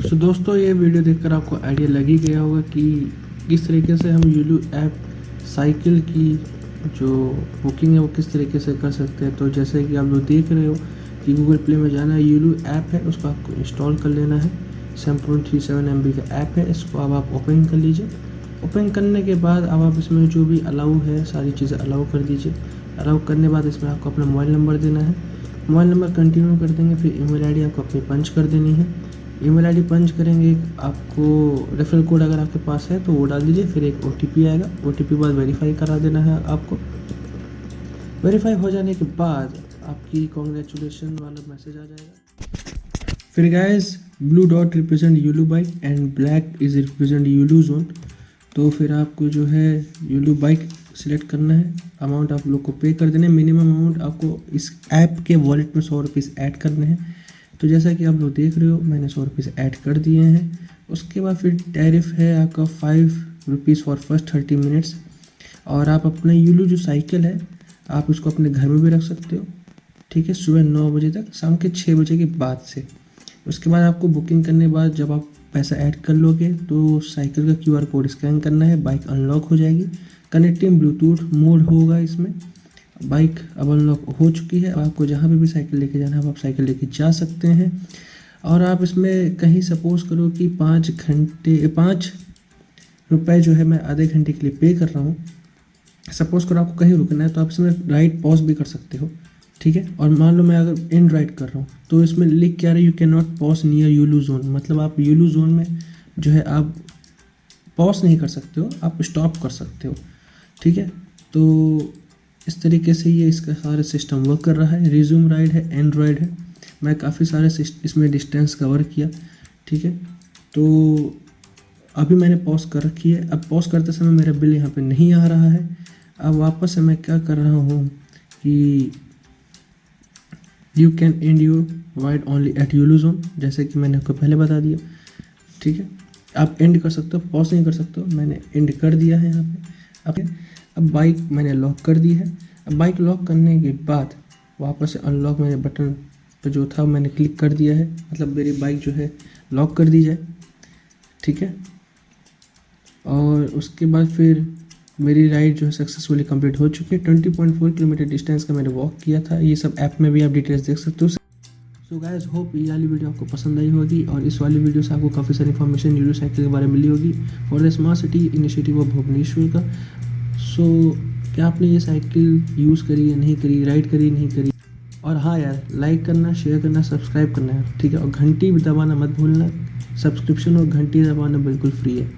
तो दोस्तों ये वीडियो देखकर आपको आइडिया लग ही गया होगा कि किस तरीके से हम यूलू ऐप साइकिल की जो बुकिंग है वो किस तरीके से कर सकते हैं। तो जैसे कि आप लोग देख रहे हो कि गूगल प्ले में जाना है, यूलू ऐप है उसको आपको इंस्टॉल कर लेना है। 7.37 MB का ऐप है, इसको अब आप ओपन कर लीजिए। ओपन करने के बाद अब आप इसमें जो भी अलाउ है सारी चीज़ें अलाउ कर दीजिए। अलाउ करने के बाद इसमें आपको अपना मोबाइल नंबर देना है, मोबाइल नंबर कंटिन्यू कर देंगे। फिर ईमेल आईडी आपको अपनी पंच कर देनी है। ईमेल आईडी पंच करेंगे, आपको रेफरल कोड अगर आपके पास है तो वो डाल दीजिए। फिर एक OTP आएगा, OTP बाद वेरीफाई करा देना है आपको। वेरीफाई हो जाने के बाद आपकी कॉन्ग्रेचुलेशन वाला मैसेज आ जाएगा। फिर guys blue dot represent Yulu bike and black is represent Yulu zone. तो फिर आपको जो है यूलू बाइक सिलेक्ट करना है, अमाउंट आप लोग को पे कर देना है। मिनिमम अमाउंट आपको इस ऐप के वॉलेट में 100 रुपीज़ ऐड करने हैं। तो जैसा कि आप लोग देख रहे हो मैंने 100 रुपीज़ ऐड कर दिए हैं। उसके बाद फिर टैरिफ है आपका 5 रुपीज़ फॉर फर्स्ट 30 मिनट्स। और आप अपना यूलू जो साइकिल है आप उसको अपने घर में भी रख सकते हो, ठीक है, सुबह 9 बजे तक, शाम के 6 बजे के बाद से। उसके बाद आपको बुकिंग करने के बाद जब आप पैसा ऐड कर लोगे तो साइकिल का QR कोड स्कैन करना है, बाइक अनलॉक हो जाएगी। कनेक्टिंग ब्लूटूथ मोड होगा इसमें। बाइक अब अनलॉक हो चुकी है। आपको जहाँ पे भी साइकिल लेके जाना है आप साइकिल लेके जा सकते हैं। और आप इसमें कहीं सपोज़ करो कि 5 रुपए जो है मैं आधे घंटे के लिए पे कर रहा हूँ। सपोज़ करो आपको कहीं रुकना है तो आप इसमें राइड पॉज भी कर सकते हो, ठीक है। और मान लो मैं अगर एंड राइड कर रहा हूँ तो इसमें लिख क्या रहा है, you can not pause near Yulu zone. मतलब आप यूलू जोन में जो है आप पॉज नहीं कर सकते हो, आप स्टॉप कर सकते हो, ठीक है। तो इस तरीके से ये इसका सारा सिस्टम वर्क कर रहा है। रिज्यूम राइड है, एंड राइड है। मैं काफ़ी सारे इसमें डिस्टेंस कवर किया, ठीक है। तो अभी मैंने पॉज कर रखी है। अब पॉज करते समय मेरा बिल यहाँ पे नहीं आ रहा है। अब वापस से मैं क्या कर रहा हूँ कि you can end your ride only at Yulu zone, जैसे कि मैंने आपको पहले बता दिया, ठीक है। आप एंड कर सकते हो, पॉज नहीं कर सकते हो। मैंने एंड कर दिया है यहाँ पे। अब बाइक मैंने लॉक कर दी है। अब बाइक लॉक करने के बाद वापस से अनलॉक मेरे बटन पर जो था मैंने क्लिक कर दिया है, मतलब मेरी बाइक जो है लॉक कर दी जाए, ठीक है। और उसके बाद फिर मेरी राइड जो है सक्सेसफुली कंप्लीट हो चुकी है। 20.4 किलोमीटर डिस्टेंस का मैंने वॉक किया था। ये सब ऐप में भी आप डिटेल्स देख सकते हो। सो गाइस होप ये वाली वीडियो आपको पसंद आई होगी और इस वाली वीडियो से आपको काफ़ी सारी इन्फॉर्मेशन यूलू-साइकिल के बारे में मिली होगी for the smart city initiative of Bhubaneswar का। सो क्या आपने ये साइकिल यूज़ करी या नहीं करी, राइड करी नहीं करी? और हाँ यार, लाइक करना, शेयर करना, सब्सक्राइब करना है, ठीक है। और घंटी भी दबाना मत भूलना। सब्सक्रिप्शन और घंटी दबाना बिल्कुल फ्री है।